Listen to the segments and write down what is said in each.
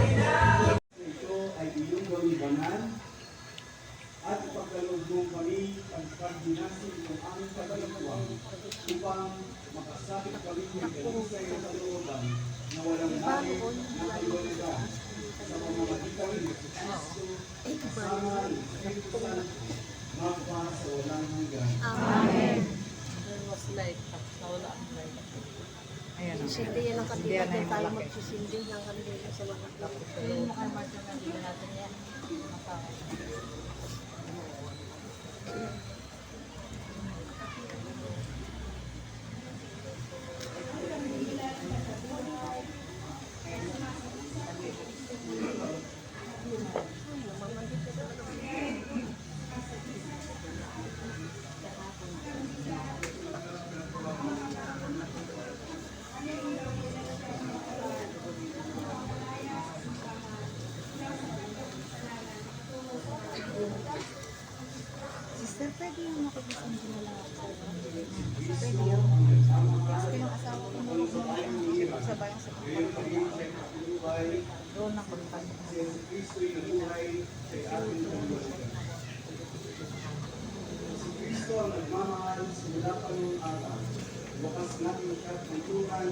Ito ay iyong gawing banal at ipagkaloob mo kami pagpagdinasin ng aming kagalagwang upang makasabit kami ng kalusay na kalooban na walang namin na kaliwanagan sa pamamagitan ni Jesucristo kasama ng Espiritu Santo magpa sa walang hanggan. Amen. Ayan o. Sindi yan ang Hindi kandila. yan Doon ay tayo malaki. magsisindi ng kandila sa mga tao. Yung naman sa nandito natin yan. Sister, pwede yung makikisindi na lang ako sa pwede yun. Kasi yung asawa ko nung sa bayang sa Doon na punta. Si Jesucristo'y nabuhay kay ating kaluwagan. Si Kristo ang nagmamahal simula pa noong araw. Wakas natin siya tuntuhan.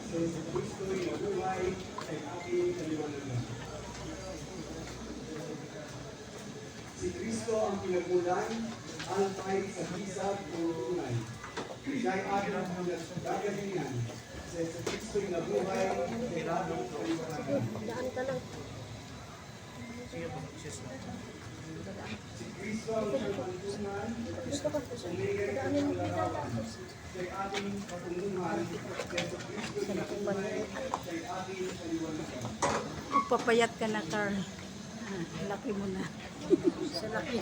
Si Jesucristo'y nabuhay kay ating kaliwanagan. Si Kristo ang pinagmulan, alpay sa hisab ng tunay. Siya'y ating gagalingan. Si Jesucristo'y nabuhay kay ating kaliwanagan. daan ka lang. Si Kristo ang pinagmulan, Gusto ko po siya. umigay ng Daanin mo kita kalarawan. tapos. Kay ating katunguhan, si Jesucristo'y nabuhay kay ating kaliwanagan. Papayat ka na, Carl. Laki mo na. Sa laki.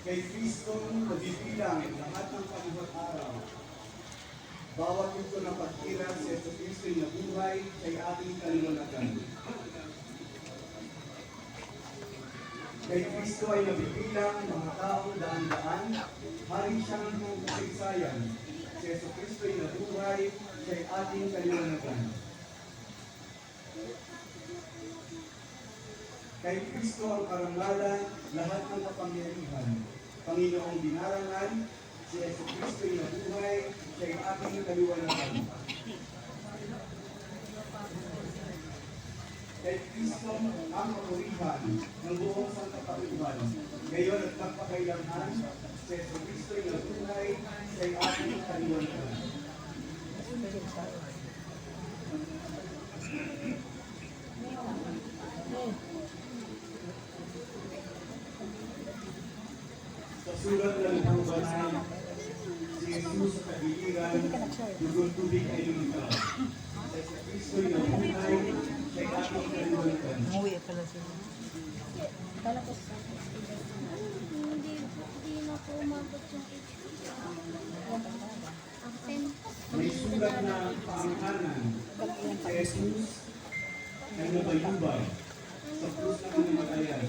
Kay Kristo nabibilang lahat ng paniwag araw. Bawat ito na pagkira si Jesucristo'y nabuhay kay ating kaliwanagan. Kay Kristo ay nabibilang mga taong daan-daan, hari siyang kasaysayan. Si Jesucristo'y nabuhay kay ating kaliwanagan. Kay Kristo ang karangalan, lahat ng kapangyarihan. Panginoong binarangan, si Jesucristo'y nabuhay kay ating kaliwanagan. Kay Kristo ang kapurihan ng buong sangkatauhan. Ngayon at magpakailanman, si Jesucristo'y nabuhay kay ating kaliwanagan. Sa sulat ng Pangbanay, si Jesus sa kagiliran, dugong tubig ay lumitaw. Sa Kristo'y nabuhay kay ating kaliwanagan. Umuwi pala sila. Kala ko sa hindi na po umabot yung May sulat na panghanan, si Jesus ay nabayubay sa krus ng namatayan.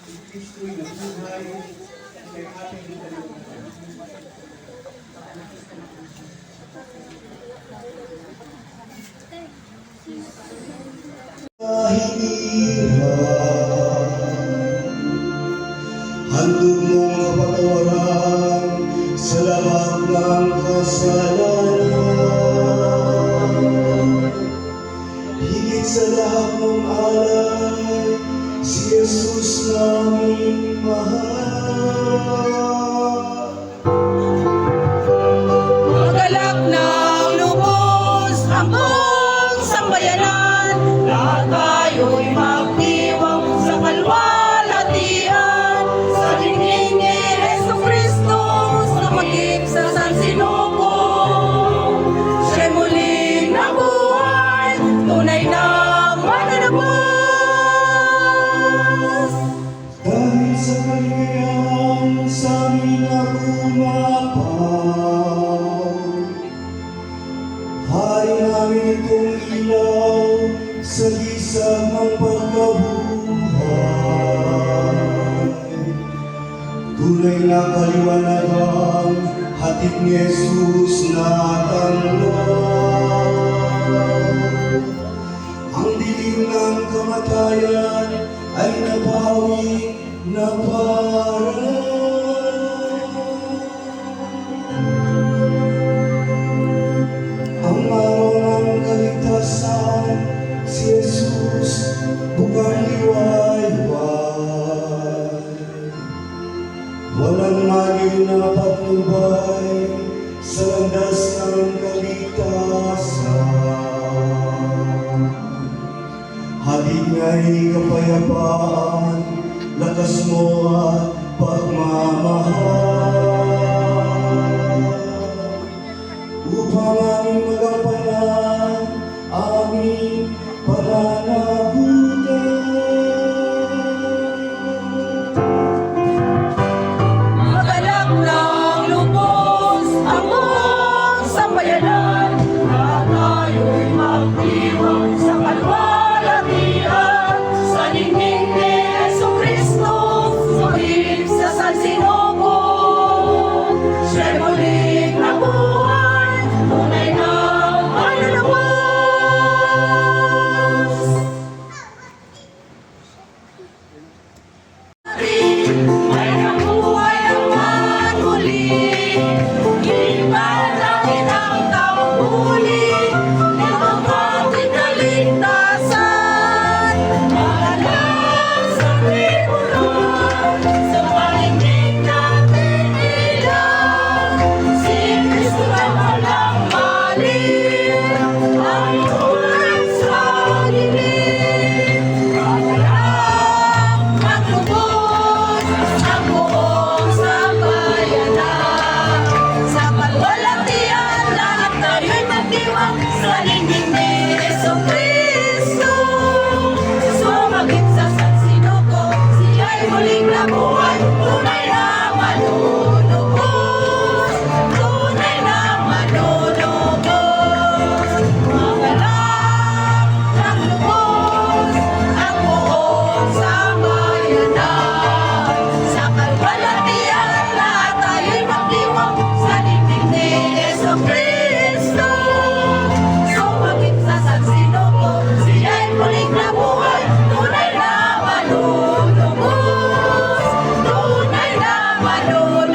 Si Kristo'y nabuhay kay ating kaliwanagan. Handog mong kapatawaran sa lahat ng kasalanan. Higit sa lahat ng alay, si Jesus naming mahal. Magalak ng lubos ang buong sambayanan. Lahat tayo'y magdiwang sa kalwalhatian. Sa dingding ni Jesucristo sa magip sa San Sinuko. Siya'y muling nabuhay, tunay na mananabos. Dahil sa kaligayahan sa amin na umapaw, hari namin itong ilaw sa gisag ng pagkabuhay. Tunay na kaliwanagan, hatid ni Jesus na kaligtasan. Halinga'y kapayapaan, lakas mo at pagmamahal. Upang aming magampanan, aming pananagutan. Magalak ng lubos ang buong sambayanan at tayo'y magdiwang sa kalwalatian sa ningning ni Jesucristo, sumagip sa San Sinoco. Siya'y muling nabuhay, tunay na manluluwas. May nabuhay naman muli, ipanalangin ang taong muli, nitong ating kaligtasan. Magalak sa tribulon, sa paningin natin ilang, si Kristo ay walang mali, ang buhay sa dilim. Magalak, maglubos ang buong sambayanan. Sa kalwalatian, lahat tayo'y magdiwang sa ningning ni Jesucristo. Sumagip sa San Sinoco, siya'y muling nabuhay, tunay na manunubos, tunay na manunubos. Magalak, maglubos ang buong sambayanan. Sa kalwalatian, lahat tayo'y magdiwang sa ningning ni Jesucristo. Sumagip sa San Sinoco, siya'y muling nabuhay, tunay na manunubos, tunay na manunubos.